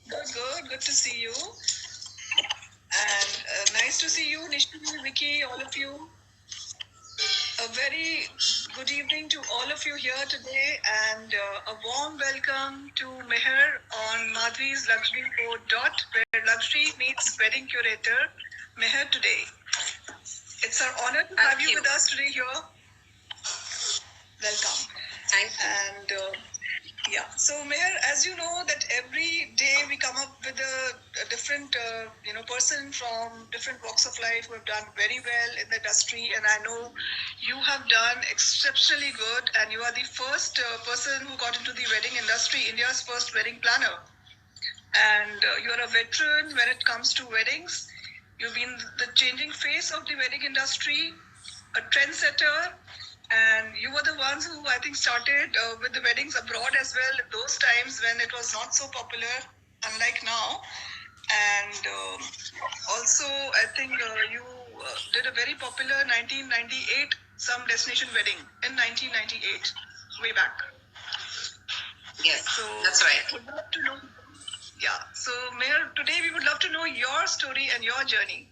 Good to see you. And nice to see you, Nishi, Vicky, all of you. A very good evening to all of you here today, and a warm welcome to Meher on Madhvi's Luxury Code Dot, where luxury meets wedding curator Meher today. It's our honor to have you with us today here. Welcome. Thank you. And yeah, so Meher, as you know, that every day we come up with a different, person from different walks of life who have done very well in the industry, and I know you have done exceptionally good, and you are the first person who got into the wedding industry, India's first wedding planner, and you are a veteran when it comes to weddings. You've been the changing face of the wedding industry, a trendsetter, and you were the ones who I think started with the weddings abroad as well in those times when it was not so popular, unlike now. And also, I think you did a very popular 1998 some destination wedding in 1998, way back. Yes, so that's right. Would love to know. Yeah. So, Mayor, today we would love to know your story and your journey.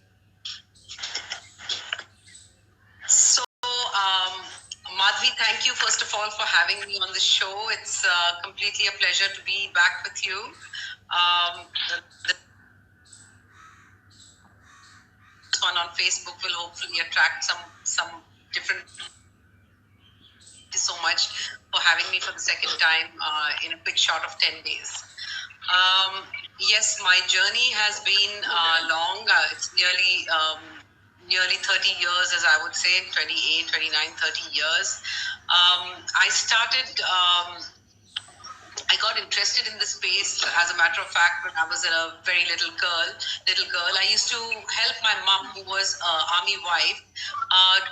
So, Madhvi, thank you first of all for having me on the show. It's completely a pleasure to be back with you. This one on Facebook will hopefully attract some different. Thank you so much for having me for the second time in a quick shot of 10 days. Yes, my journey has been long. It's nearly 30 years, as I would say, 28, 29, 30 years. I got interested in this space, as a matter of fact, when I was a very little girl. I used to help my mom, who was an army wife,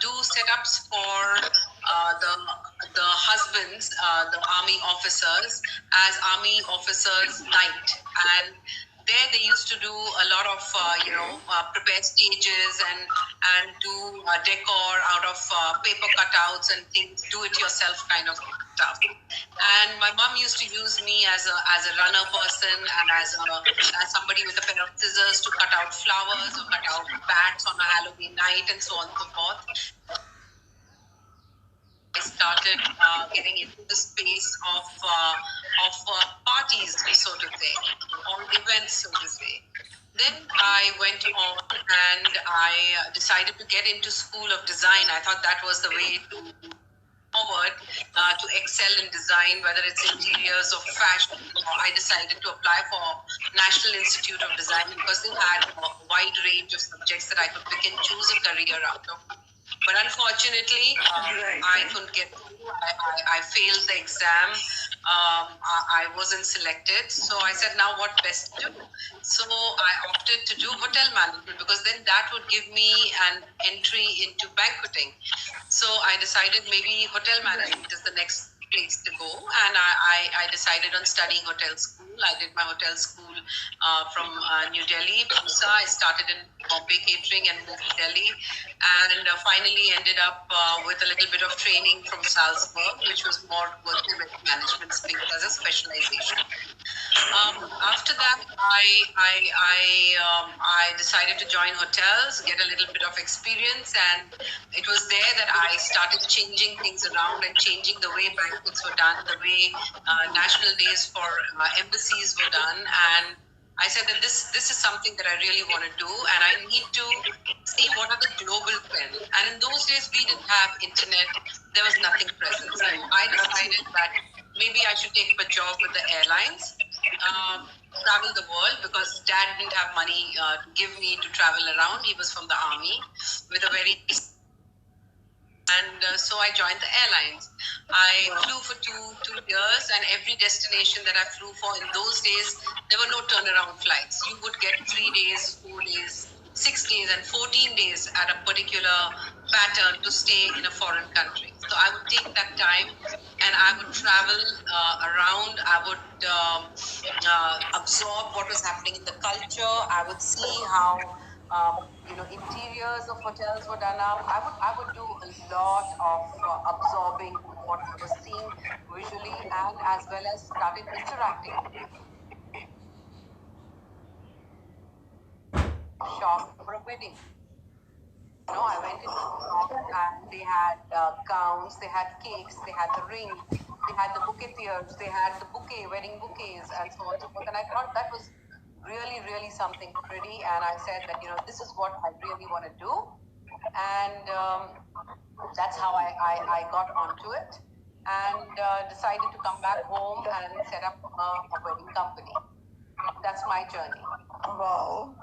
do setups for the husbands, the army officers, as army officers' night. And there they used to do a lot of prepare stages and do decor out of paper cutouts and things, do it yourself kind of stuff. And my mom used to use me as a runner person and as somebody with a pair of scissors to cut out flowers or cut out bats on a Halloween night and so on and so forth. I started getting into the space of parties, so to say, or events, so to say. Then I went on and I decided to get into School of Design. I thought that was the way to forward to excel in design, whether it's interiors or fashion. I decided to apply for National Institute of Design because they had a wide range of subjects that I could pick and choose a career out of. But unfortunately, I couldn't get through. I failed the exam. I wasn't selected. So I said, now what best to do? So I opted to do hotel management because then that would give me an entry into banqueting. So I decided maybe hotel management is the next place to go, and I decided on studying hotel school. I did my hotel school from New Delhi. I started in Bombay catering and moved to Delhi, and finally ended up with a little bit of training from Salzburg, which was more towards event management skills as a specialization. After that, I decided to join hotels, get a little bit of experience, and it was there that I started changing things around and changing the way banquets were done, the way national days for embassies were done, and I said that this is something that I really want to do, and I need to see what are the global trends. And in those days, we didn't have internet; there was nothing present. So I decided that maybe I should take up a job with the airlines, travel the world, because Dad didn't have money to give me to travel around. He was from the army with a very and so I joined the airlines. I flew for two years, and every destination that I flew for in those days, there were no turnaround flights. You would get 3 days, 4 days, 6 days, and 14 days at a particular pattern to stay in a foreign country. So I would take that time and I would travel around. I would absorb what was happening in the culture. I would see how interiors of hotels were done up. I would do a lot of absorbing what I was seeing visually, and as well as started interacting. wedding. You know, I went into the shop and they had gowns, they had cakes, they had the ring, they had the bouquetiers, they had the bouquet, wedding bouquets, and so on and so forth. And I thought that was really, really something pretty. And I said that, you know, this is what I really want to do. And that's how I got onto it and decided to come back home and set up a wedding company. That's my journey. Wow.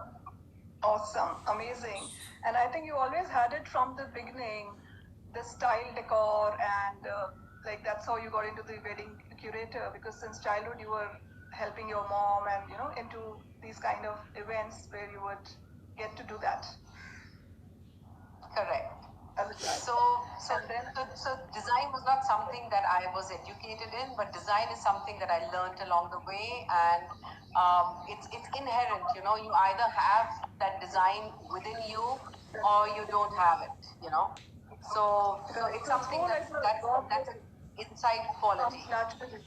Awesome. Amazing. And I think you always had it from the beginning, the style decor, and like that's how you got into the wedding curator, because since childhood you were helping your mom and, you know, into these kind of events where you would get to do that. Correct. as a child. So design was not something that I was educated in, but design is something that I learned along the way, and it's inherent. You know, you either have that design within you, or you don't have it. You know, so it's something that's an inside quality. Comes naturally.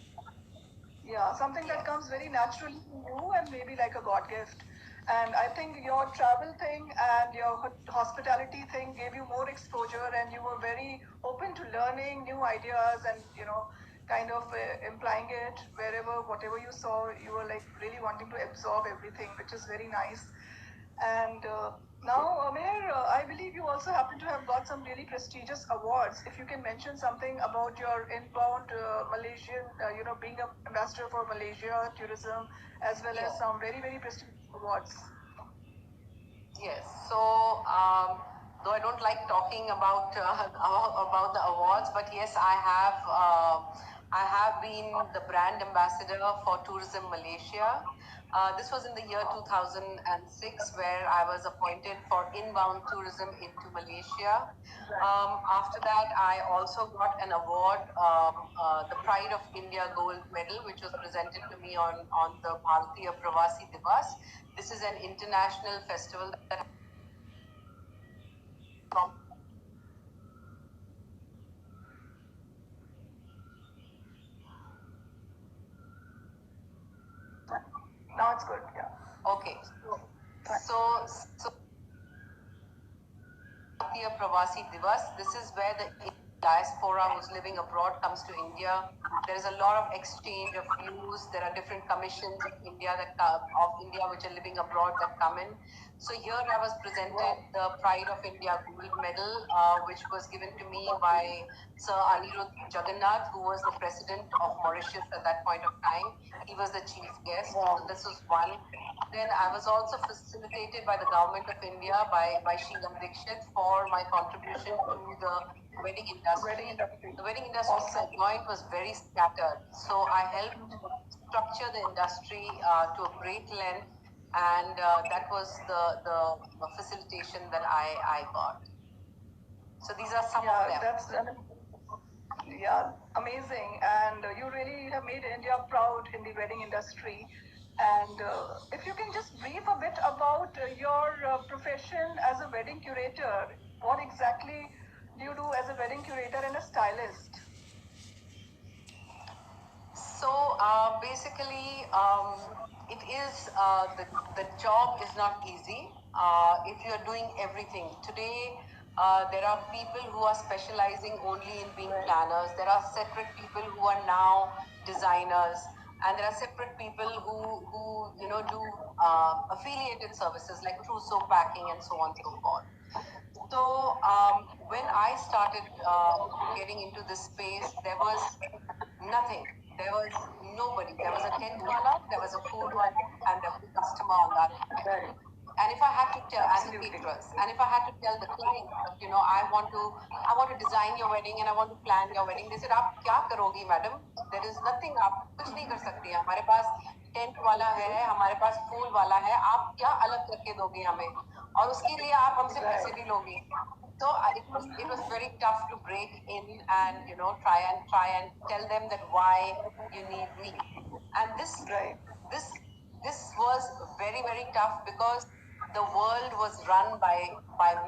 Yeah, something that comes very naturally to you and maybe like a God gift. And I think your travel thing and your hospitality thing gave you more exposure, and you were very open to learning new ideas and, you know, kind of implying it wherever, whatever you saw, you were like really wanting to absorb everything, which is very nice. And now, Amir, I believe you also happen to have got some really prestigious awards. If you can mention something about your inbound Malaysian, you know, being an ambassador for Malaysia tourism, as well as some very, very prestigious awards. Yes. So, though I don't like talking about the awards, but yes, I have been the brand ambassador for Tourism Malaysia. This was in the year 2006, where I was appointed for inbound tourism into Malaysia. After that, I also got an award, the Pride of India Gold Medal, which was presented to me on the Bharatiya Pravasi Divas. This is an international festival that Now it's good, yeah. Okay. So Bharatiya Pravasi Divas, this is where the diaspora who's living abroad comes to India. There is a lot of exchange of views. There are different commissions of India which are living abroad that come in. So here I was presented the Pride of India Gold Medal, which was given to me by Sir Anirudh Jagannath, who was the president of Mauritius at that point of time. He was the chief guest. So this was one. Then I was also facilitated by the government of India, by Sheila Dixit, for my contribution to the wedding industry. The wedding industry which I joined was very scattered. So I helped structure the industry to a great length, and that was the facilitation that I got. So these are some of them. Yeah, amazing. And you really have made India proud in the wedding industry. And if you can just brief a bit about your profession as a wedding curator, what exactly do you do as a wedding curator and a stylist? So basically, it is the job is not easy if you are doing everything. Today, there are people who are specializing only in being planners. There are separate people who are now designers, and there are separate people who you know do affiliated services like trousseau packing and so on and so forth. So when I started getting into this space, there was nothing. There was nobody. There was a tent wala, there was a food wala, and there was a customer on that. And if I had to tell, as a waitress, and if I had to tell the client, you know, I want to design your wedding and I want to plan your wedding, they said, "आप क्या करोगी, madam? There is nothing. आप कुछ नहीं कर सकती हैं. हमारे पास टेंट वाला है, हमारे पास फूल वाला है. आप क्या अलग करके दोगे हमें? और उसके लिए आप हमसे पैसे भी लोगे." So it was very tough to break in and, you know, try and tell them that why you need me. And this was very, very tough, because the world was run by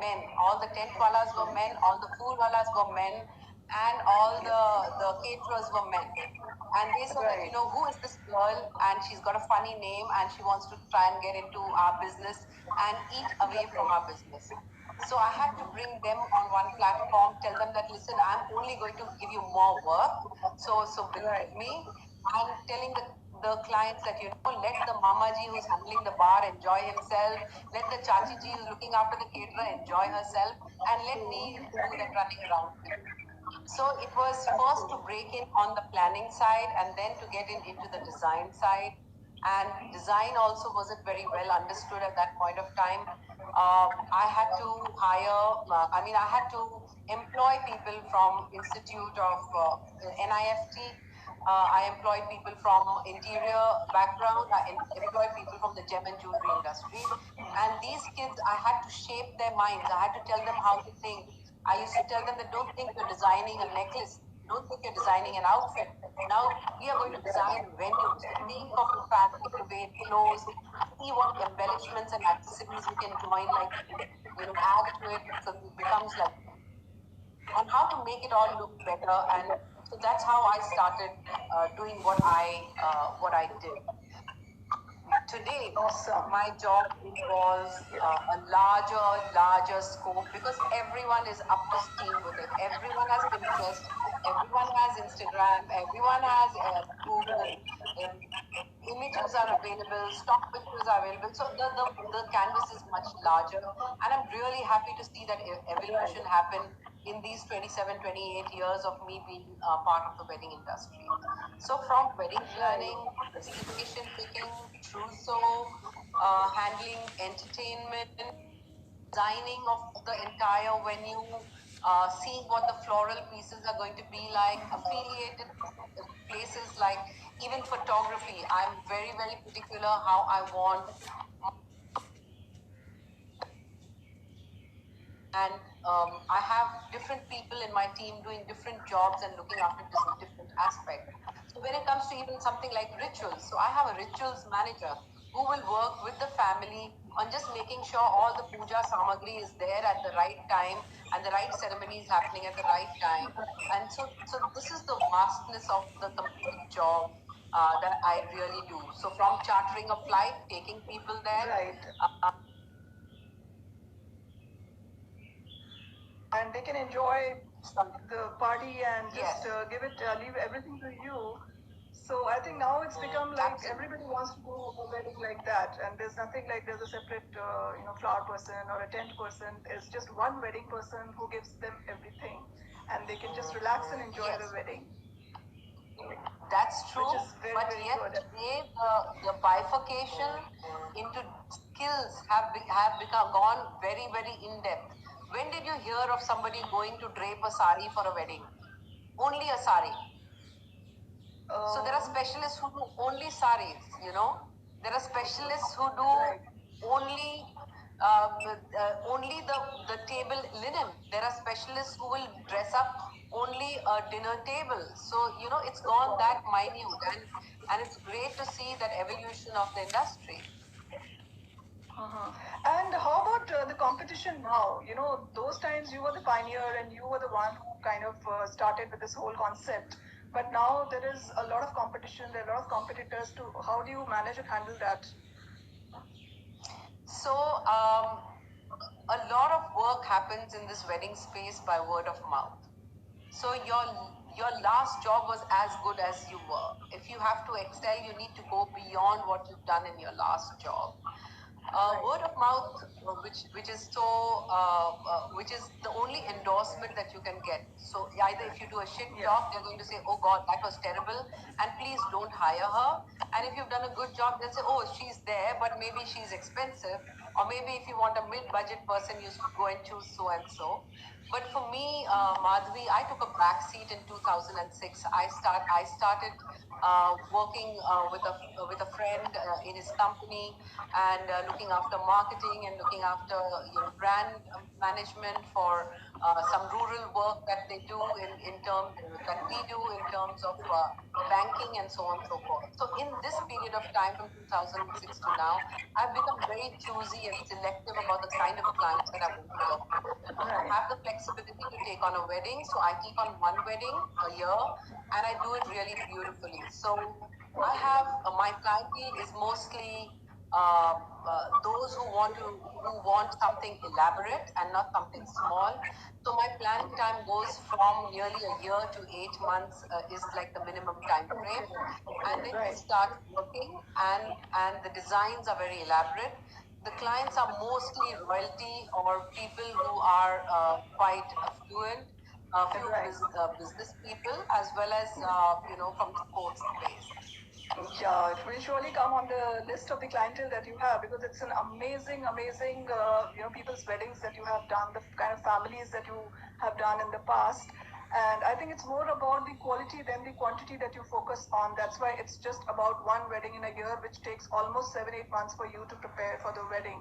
men. All the tent walas were men, all the food walas were men, and all the caterers were men. And they said that, who is this girl? And she's got a funny name and she wants to try and get into our business and eat away from our business. So I had to bring them on one platform, tell them that, listen, I'm only going to give you more work. So believe me, I'm telling the clients that, let the Mamaji who's handling the bar enjoy himself, let the Chachiji who's looking after the caterer enjoy herself, and let me do the running around. So it was first to break in on the planning side and then to get into the design side. And design also wasn't very well understood at that point of time. I had to I had to employ people from Institute of NIFT. I employed people from interior background. I employed people from the gem and jewelry industry. And these kids, I had to shape their minds. I had to tell them how to think. I used to tell them that don't think you're designing a necklace. Don't think you're designing an outfit. Now we are going to design venues. Think of a family parade clothes. See what embellishments and accessories you can join, like add to it so it becomes like, and how to make it all look better. And so that's how I started doing what I did. Today, my job involves a larger scope because everyone is up to steam with it. Everyone has Pinterest, everyone has Instagram, everyone has Google. Images are available, stock pictures are available. So the canvas is much larger. And I'm really happy to see that evolution happen in these 27, 28 years of me being part of the wedding industry. So from wedding planning, destination picking, trousseau, handling entertainment, designing of the entire venue, seeing what the floral pieces are going to be like, affiliated places like even photography. I'm very, very particular how I want. And I have different people in my team doing different jobs and looking after different aspects. So when it comes to even something like rituals, so I have a rituals manager who will work with the family on just making sure all the puja samagri is there at the right time and the right ceremony is happening at the right time. And so this is the vastness of the complete job that I really do. So from chartering a flight, taking people there, and they can enjoy the party and just leave everything to you. So I think now it's become like everybody wants to go to a wedding like that, and there's nothing like there's a separate flower person or a tent person. It's just one wedding person who gives them everything, and they can just relax and enjoy the wedding. That's true, but yet today the bifurcation into skills have gone very, very in depth. When did you hear of somebody going to drape a sari for a wedding? Only a sari. So there are specialists who do only saris. There are specialists who do only the table linen. There are specialists who will dress up only a dinner table. So it's gone that minute, and it's great to see that evolution of the industry. And how about the competition now? Those times you were the pioneer and you were the one who kind of started with this whole concept. But now there is a lot of competition, there are a lot of competitors too. How do you manage and handle that? So, a lot of work happens in this wedding space by word of mouth. So your last job was as good as you were. If you have to excel, you need to go beyond what you've done in your last job. Word of mouth, which is the only endorsement that you can get. So either if you do a shit job, they're going to say, "Oh God, that was terrible," and please don't hire her. And if you've done a good job, they'll say, "Oh, she's there, but maybe she's expensive." Or maybe if you want a mid-budget person, you go and choose so and so. But for me, Madhvi, I took a back seat in 2006. I started working with a friend in his company and looking after marketing and looking after brand management for some rural work that they do in terms that we do in terms of banking and so on and so forth. So in this period of time from 2006 to now, I've become very choosy and selective about the kind of clients that I want to work with. I have the flexibility to take on a wedding, so I take on one wedding a year, and I do it really beautifully. So I have my clientele is mostly those who want something elaborate and not something small. So my planning time goes from nearly a year to 8 months is like the minimum time frame, and then we start working, and the designs are very elaborate. The clients are mostly royalty or people who are quite affluent, a few business people, as well as from the sports space. Yeah, it will surely come on the list of the clientele that you have, because it's an amazing, amazing, people's weddings that you have done, the kind of families that you have done in the past. And I think it's more about the quality than the quantity that you focus on. That's why it's just about one wedding in a year, which takes almost 7-8 months for you to prepare for the wedding.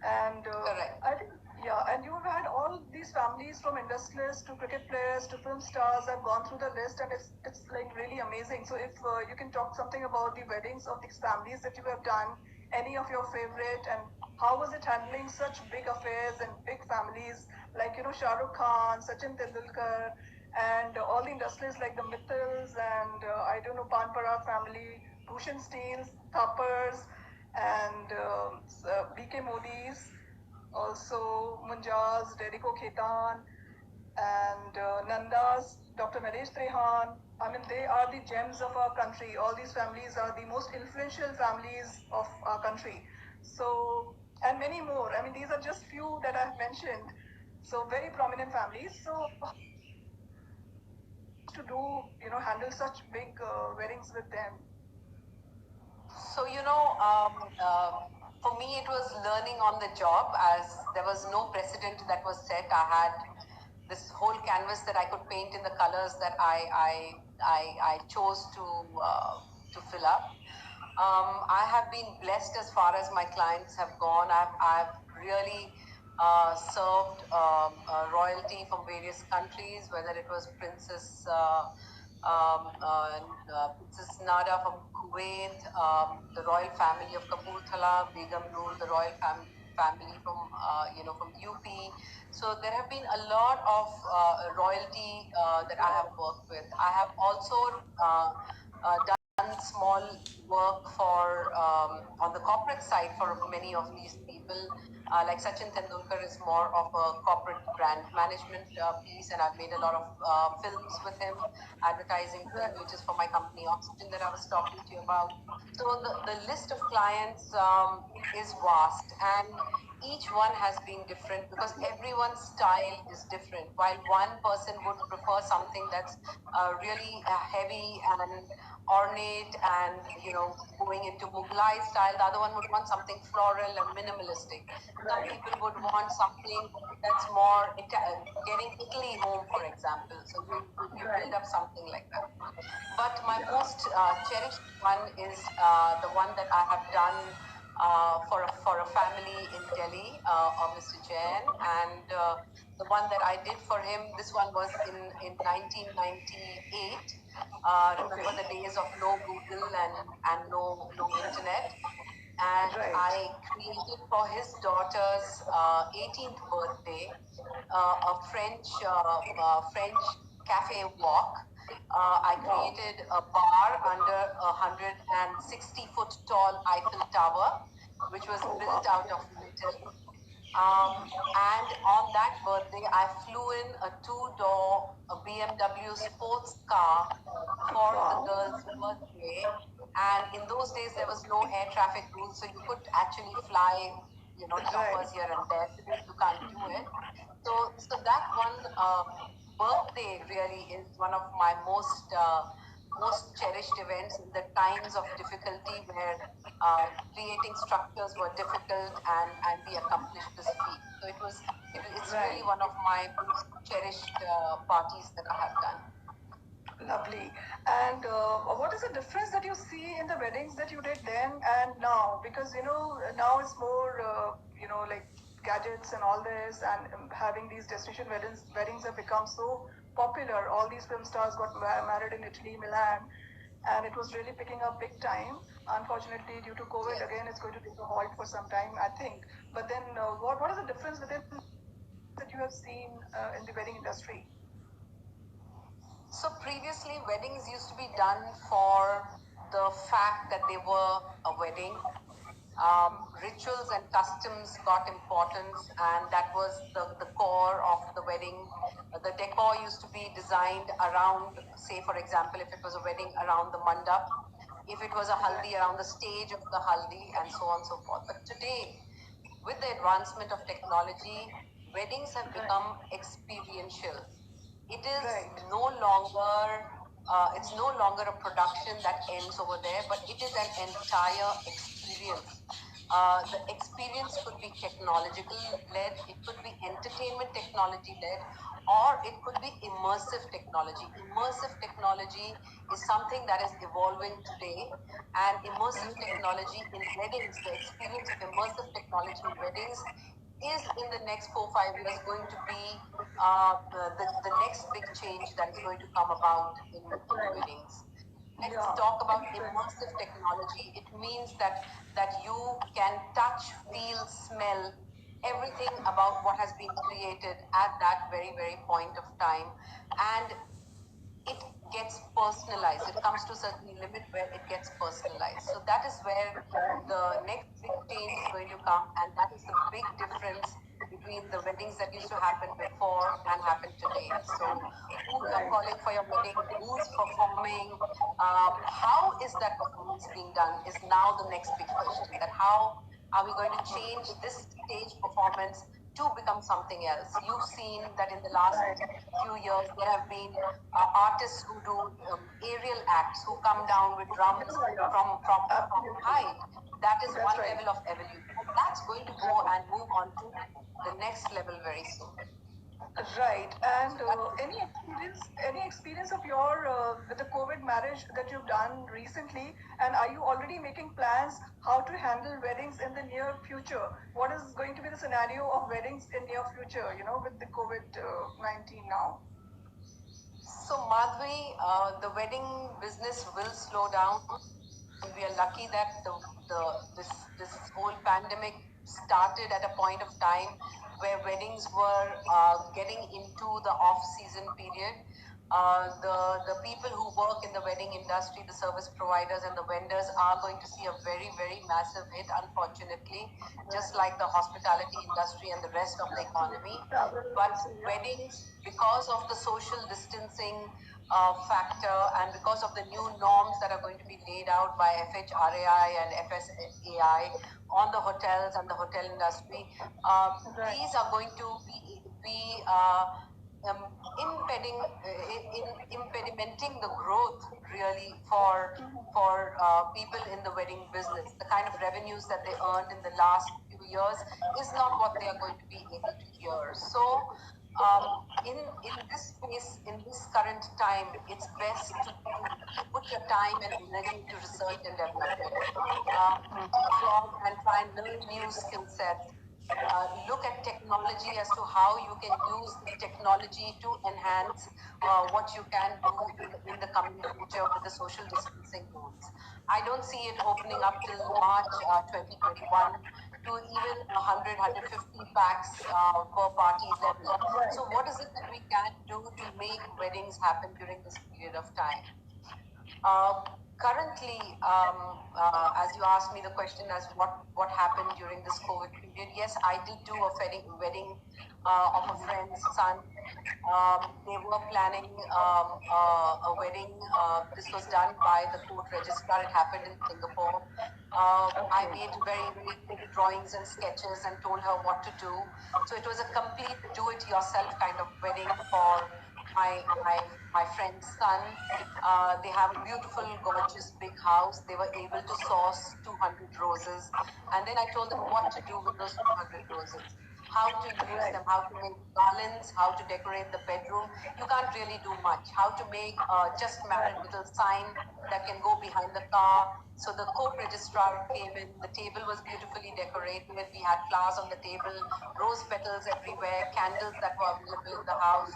And Correct. I think, yeah, and you've had all these families from industrialists to cricket players to film stars. I've gone through the list, and it's like really amazing. So if you can talk something about the weddings of these families that you have done, any of your favorite, and how was it handling such big affairs and big families like Shah Rukh Khan, Sachin Tendulkar, and all the industrialists like the Mittals and I don't know, Panpara family, Bhushan Steels, Thappars, and BK Modi's, also Munjaz, Dedico Khetan, and Nanda's, Dr. Naresh Trehan. I mean, they are the gems of our country. All these families are the most influential families of our country. So, and many more. I mean, these are just few that I've mentioned. So, very prominent families. So, to do, handle such big weddings with them. So, for me, it was learning on the job, as there was no precedent that was set. I had this whole canvas that I could paint in the colors that I chose to fill up. I have been blessed as far as my clients have gone. I've really served royalty from various countries, whether it was Princess Nada from Kuwait, the royal family of Kapurthala, Begum Noor, the royal family from from UP. So there have been a lot of royalty that I have worked with. I have also done small work for on the corporate side for many of these people. Like Sachin Tendulkar is more of a corporate brand management piece, and I've made a lot of films with him, advertising film, which is for my company Oxygen that I was talking to you about. So the list of clients is vast, and each one has been different because everyone's style is different. While one person would prefer something that's really heavy and ornate and going into Mughlai style, the other one would want something floral and minimalistic. Some people would want something that's more getting Italy home, for example. So you build up something like that. But my most cherished one is the one that I have done for a family in Delhi, Mr. Jain, and the one that I did for him. This one was in 1998. Remember the days of no Google and no internet. And I created for his daughter's 18th birthday a French cafe walk. I created a bar under a 160-foot tall Eiffel Tower, which was built out of metal. And on that birthday, I flew in a two-door BMW sports car for the girl's birthday. And in those days, there was no air traffic rules, so you could actually fly, choppers here and there. Today, you can't do it. So that one birthday really is one of my most cherished events in the times of difficulty where creating structures were difficult and we accomplished this feat. So it's really one of my most cherished parties that I have done. Lovely. And what is the difference that you see in the weddings that you did then and now? Because now it's more, like gadgets and all this, and having these destination weddings have become so popular. All these film stars got married in Italy, Milan, and it was really picking up big time. Unfortunately, due to COVID, Yes. again, it's going to take a halt for some time, I think. But then, what is the difference within that you have seen in the wedding industry? So previously, weddings used to be done for the fact that they were a wedding. Rituals and customs got importance, and that was the core of the wedding. The decor used to be designed around, say, for example, if it was a wedding, around the mandap, if it was a haldi, around the stage of the haldi, and so on and so forth. But today, with the advancement of technology, weddings have become experiential. It is no longer it's no longer a production that ends over there, but it is an entire experience. The experience could be technological led, it could be entertainment technology led, or it could be immersive technology. Immersive technology is something that is evolving today, and immersive technology in weddings, the experience of immersive technology in weddings is in the next 4 5 years going to be the next big change that is going to come about in weddings. Let's talk about immersive technology. It means that you can touch, feel, smell everything about what has been created at that very, very point of time. And it gets personalized. It comes to a certain limit where it gets personalized. So that is where the next big change is going to come, and that is the big difference between the weddings that used to happen before and happen today. So who you're calling for your wedding, who's performing, how is that performance being done is now the next big question. That how are we going to change this stage performance to become something else? You've seen that in the last few years there have been artists who do aerial acts, who come down with drums from height. That is one level of evolution. That's going to go and move on to the next level very soon. Right. And any experience of your with the COVID marriage that you've done recently? And are you already making plans how to handle weddings in the near future? What is going to be the scenario of weddings in near future? You know, with the COVID-19 now. So Madhvi, the wedding business will slow down. We are lucky that this whole pandemic started at a point of time where weddings were getting into the off-season period. The people who work in the wedding industry, the service providers and the vendors are going to see a very, very massive hit, unfortunately, just like the hospitality industry and the rest of the economy. But weddings, because of the social distancing factor and because of the new norms that are going to be laid out by FHRAI and FSAI on the hotels and the hotel industry, these are going to be impedimenting the growth really for people in the wedding business. The kind of revenues that they earned in the last few years is not what they are going to be able to hear. So in this space, in this current time, it's best to put your time and energy into research and development, absorb and try and learn new skill sets. Look at technology as to how you can use technology to enhance what you can do in the coming future with the social distancing rules. I don't see it opening up till March 2021 to even 100, 150 packs per party level. So what is it that we can do to make weddings happen during this period of time? Currently, as you asked me the question as what happened during this COVID period, yes, I did do a wedding of a friend's son. They were planning a wedding. This was done by the court registrar. It happened in Singapore. I made very, very quick drawings and sketches and told her what to do. So it was a complete do-it-yourself kind of wedding for my friend's son. They have a beautiful, gorgeous, big house. They were able to source 200 roses, and then I told them what to do with those 200 roses. how to use them, how to make garlands, how to decorate the bedroom. You can't really do much. How to make just married little sign that can go behind the car. So the court registrar came in. The table was beautifully decorated. We had flowers on the table, rose petals everywhere, candles that were available in the house.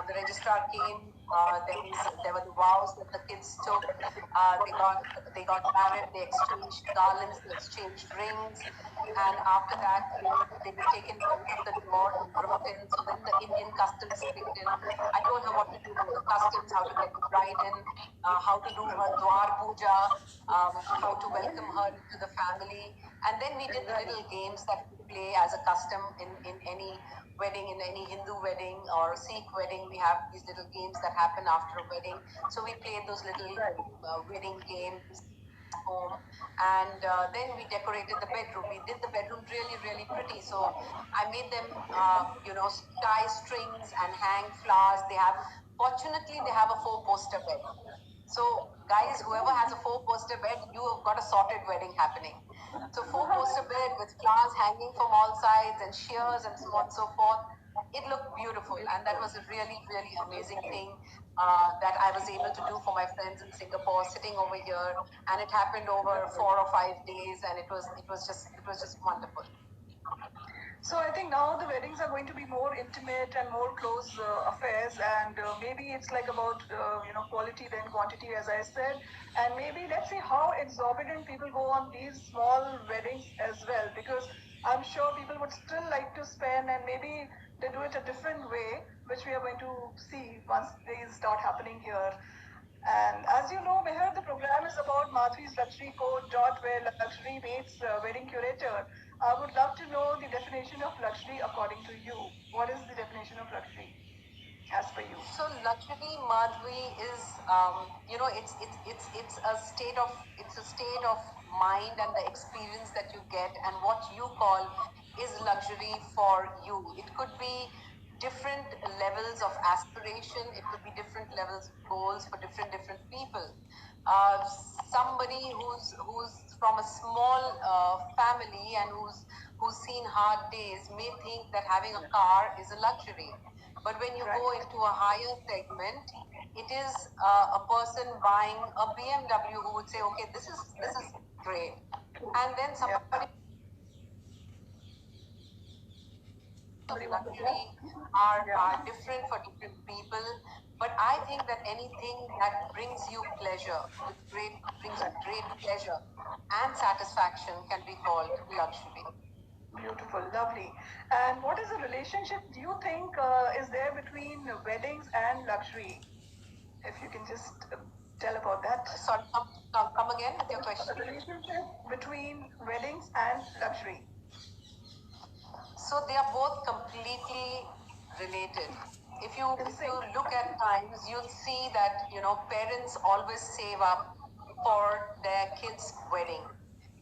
The registrar came. There were the vows that the kids took. They got married. They exchanged garlands. They exchanged rings. And after that, they were taken out of the door and brought in. So then the Indian customs kicked in. I told her what to do with the customs, how to get the bride in, how to do her dwar puja, how to welcome her into the family. And then we did the little games that we play as a custom in any wedding, in any Hindu wedding or Sikh wedding. We have these little games that happen after a wedding. So we played those little wedding games home, and then we decorated the bedroom. We did the bedroom really, really pretty. So I made them, tie strings and hang flowers. Fortunately, they have a four-poster bed. So guys, whoever has a four-poster bed, you have got a sorted wedding happening. So four-poster bed with flowers hanging from all sides and shears and so on and so forth. It looked beautiful, and that was a really, really amazing thing that I was able to do for my friends in Singapore, sitting over here, and it happened over 4 or 5 days, and it was just wonderful. So I think now the weddings are going to be more intimate and more close affairs, and maybe it's like about quality than quantity, as I said. And maybe let's see how exorbitant people go on these small weddings as well, because I'm sure people would still like to spend, and maybe they do it a different way, which we are going to see once they start happening here. And as you know, Meher, the program is about Madhvi's Luxury Code, where luxury meets wedding curator. I would love to know the definition of luxury according to you. What is the definition of luxury as per you? So luxury, Madhvi, is it's a state of mind and the experience that you get, and what you call is luxury for you. It could be different levels of aspiration. It could be different levels of goals for different people. Uh, Somebody who's from a small family and who's seen hard days may think that having a car is a luxury. But when you go into a higher segment, it is a person buying a BMW who would say, okay, this is great. And then somebody luxury are different for different people. But I think that anything that brings you pleasure, brings you great pleasure and satisfaction can be called luxury. Beautiful, lovely. And what is the relationship do you think is there between weddings and luxury? If you can just tell about that. Sorry, come again with your question. The relationship between weddings and luxury. So they are both completely related. If you look at times, you'll see that parents always save up for their kids' wedding.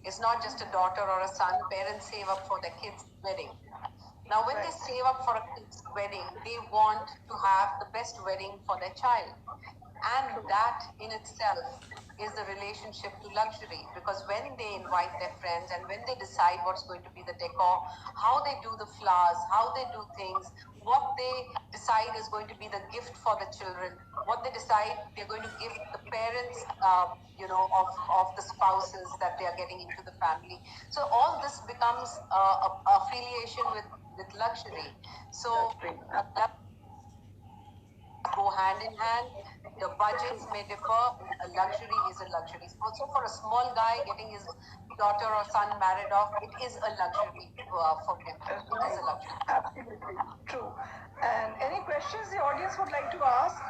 It's not just a daughter or a son. Parents save up for their kids' wedding. Now, when they save up for a kid's wedding, they want to have the best wedding for their child. And that in itself is the relationship to luxury, because when they invite their friends and when they decide what's going to be the decor, how they do the flowers, how they do things, what they decide is going to be the gift for the children, what they decide they're going to give the parents, of the spouses that they are getting into the family. So all this becomes a affiliation with luxury. So go hand in hand. The budgets may differ. A luxury is a luxury. Also, for a small guy getting his daughter or son married off, it is a luxury for him. It is a luxury. Absolutely true. And any questions the audience would like to ask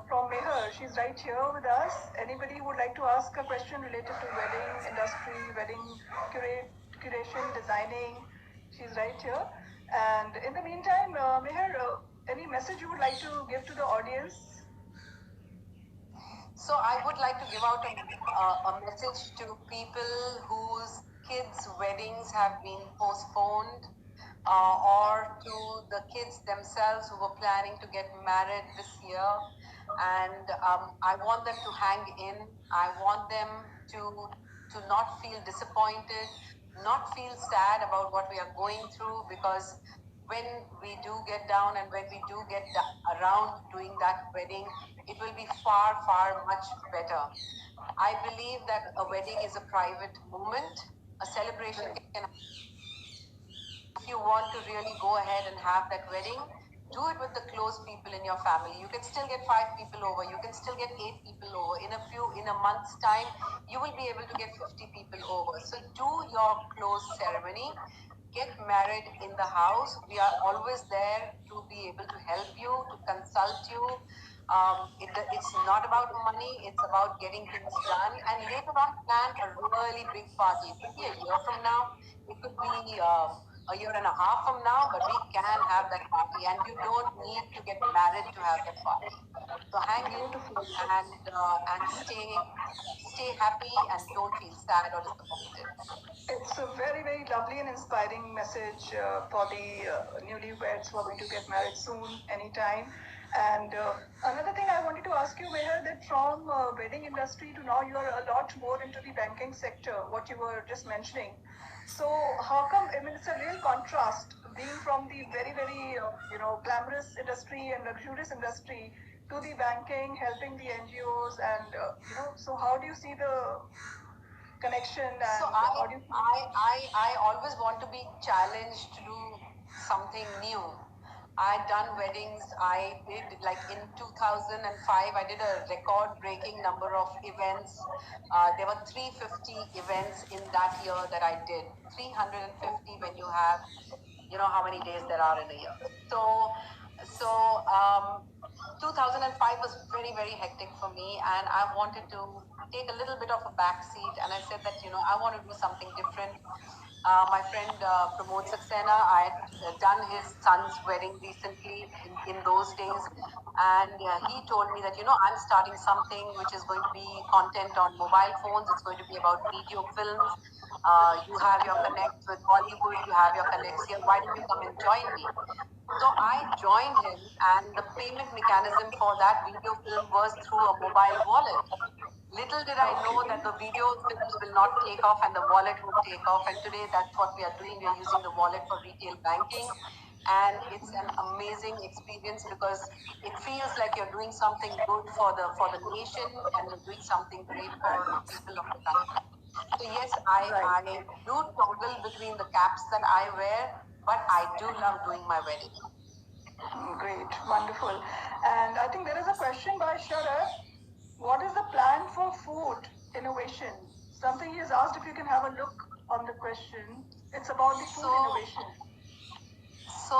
from Meher? She's right here with us. Anybody would like to ask a question related to wedding industry, wedding curation, designing? She's right here. And in the meantime, Meher, any message you would like to give to the audience? So I would like to give out a message to people whose kids' weddings have been postponed, or to the kids themselves who were planning to get married this year. And I want them to hang in. I want them to not feel disappointed, not feel sad about what we are going through, because when we do get down and when we do get around doing that wedding, it will be far, far much better. I believe that a wedding is a private moment. A celebration can, if you want to really go ahead and have that wedding, do it with the close people in your family. You can still get 5 people over. You can still get 8 people over. In a month's time, you will be able to get 50 people over. So do your close ceremony. Get married in the house. We are always there to be able to help you, to consult you. It's not about money, it's about getting things done. And later on, plan a really big party. It could be a year from now, it could be a year and a half from now, but we can have that party, and you don't need to get married to have that party. So hang in and stay happy and don't feel sad or disappointed. It's a very, very lovely and inspiring message for the newlyweds who are going to get married soon, anytime. And another thing I wanted to ask you, Meher, that from wedding industry to now you are a lot more into the banking sector, what you were just mentioning. So how come, I mean, it's a real contrast being from the very, very, glamorous industry and luxurious industry to the banking, helping the NGOs and, so how do you see the connection and so I always want to be challenged to do something new. I'd done weddings. I did, like in 2005, I did a record-breaking number of events. There were 350 events in that year that I did. 350 when you have, how many days there are in a year. So 2005 was very, very hectic for me, and I wanted to take a little bit of a back seat, and I said that, I want to do something different. My friend Pramod Saxena, I had done his son's wedding recently in those days, and he told me that, I'm starting something which is going to be content on mobile phones. It's going to be about video films. You have your connects with Bollywood, you have your connects here. Why don't you come and join me? So I joined him, and the payment mechanism for that video film was through a mobile wallet. Little did I know that the video films will not take off and the wallet would take off. And today that's what we are doing. We are using the wallet for retail banking. And it's an amazing experience because it feels like you're doing something good for the nation, and you're doing something great for the people of the country. So yes, I do toggle between the caps that I wear, but I do love doing my wedding. Great, wonderful. And I think there is a question by Sharad. What is the plan for food innovation? Something he has asked, if you can have a look on the question. It's about the food innovation. So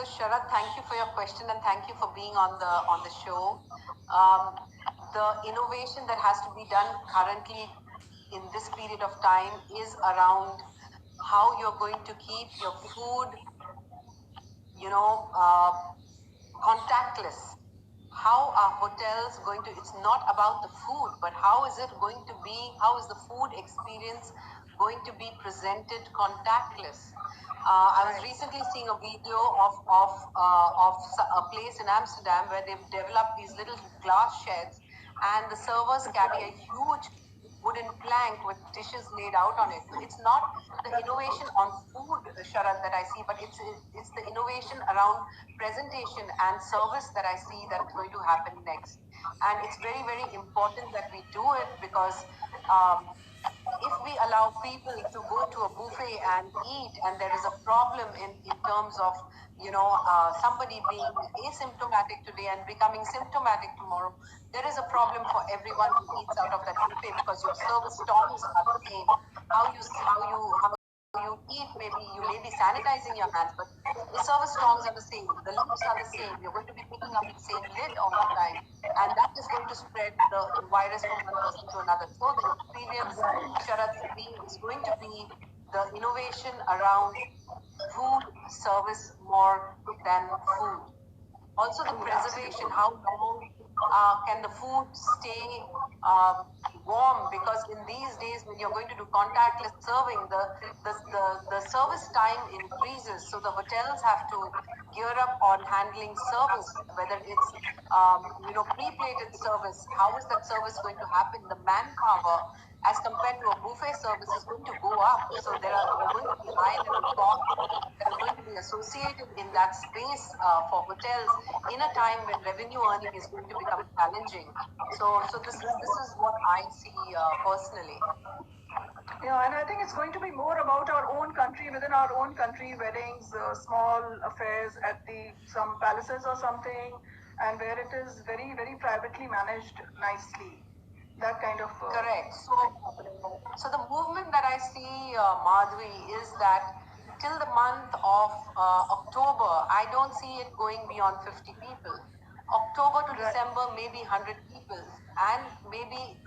Sharad, thank you for your question, and thank you for being on the show. The innovation that has to be done currently in this period of time is around how you're going to keep your food, contactless. How are hotels going to, it's not about the food, but how is it going to be, how is the food experience going to be presented contactless? I was recently seeing a video of a place in Amsterdam where they've developed these little glass sheds, and the servers carry a huge wooden plank with dishes laid out on it. So it's not the innovation on food, Sharad, that I see, but it's the innovation around presentation and service that I see that's going to happen next. And it's very, very important that we do it, because if we allow people to go to a buffet and eat, and there is a problem in terms of, somebody being asymptomatic today and becoming symptomatic tomorrow, there is a problem for everyone who eats out of that buffet, because your service tongs are the same. How you eat, maybe you may be sanitizing your hands, but the service tongs are the same, the lips are the same. You're going to be picking up the same lid all the time, and that is going to spread the virus from one person to another. So the experience, Sharad, is going to be the innovation around food service more than food. Also the preservation, how long can the food stay warm, because in these days when you're going to do contactless serving, the service time increases. So the hotels have to gear up on handling service, whether it's pre-plated service. How is that service going to happen? The manpower as compared to a buffet service is going to go up. So there are going to be high level costs that are going to be associated in that space for hotels in a time when revenue earning is going to become challenging. So this is what I see personally. Yeah, and I think it's going to be more about our own country, within our own country, weddings, small affairs at some palaces or something, and where it is very, very privately managed nicely. That kind of correct. So the movement that I see, Madhvi, is that till the month of October, I don't see it going beyond 50 people. October to December, maybe 100 people, and maybe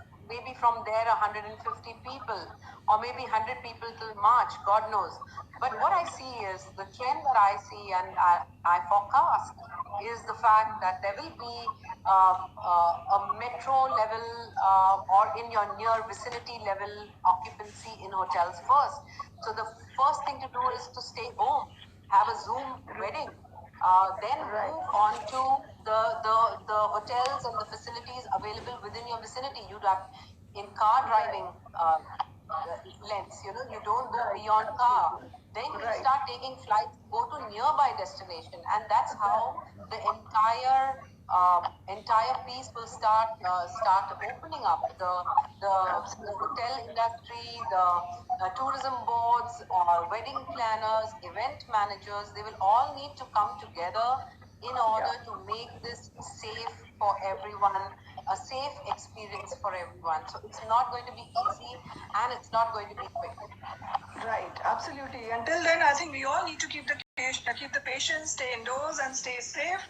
from there 150 people, or maybe 100 people till March, God knows. But what I see is the trend that I see, and I forecast, is the fact that there will be a metro level or in your near vicinity level occupancy in hotels first. So the first thing to do is to stay home, have a Zoom wedding, then move on to the hotels and the facilities available within your vicinity. You'd have in car driving lengths, you don't go beyond car. Then you start taking flights, go to nearby destination, and that's how the entire piece will start opening up. The hotel industry, the tourism boards, wedding planners, event managers, they will all need to come together in order to make this safe for everyone, a safe experience for everyone. So it's not going to be easy, and it's not going to be quick. Right, absolutely. Until then, I think we all need to keep the patience, stay indoors, and stay safe.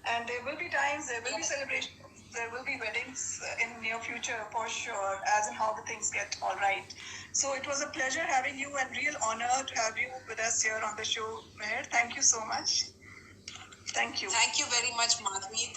And there will be times, there will be celebrations, there will be weddings in near future for sure, as in how the things get all right. So it was a pleasure having you, and real honor to have you with us here on the show, Meher. Thank you so much. Thank you. Thank you very much, Madhvi.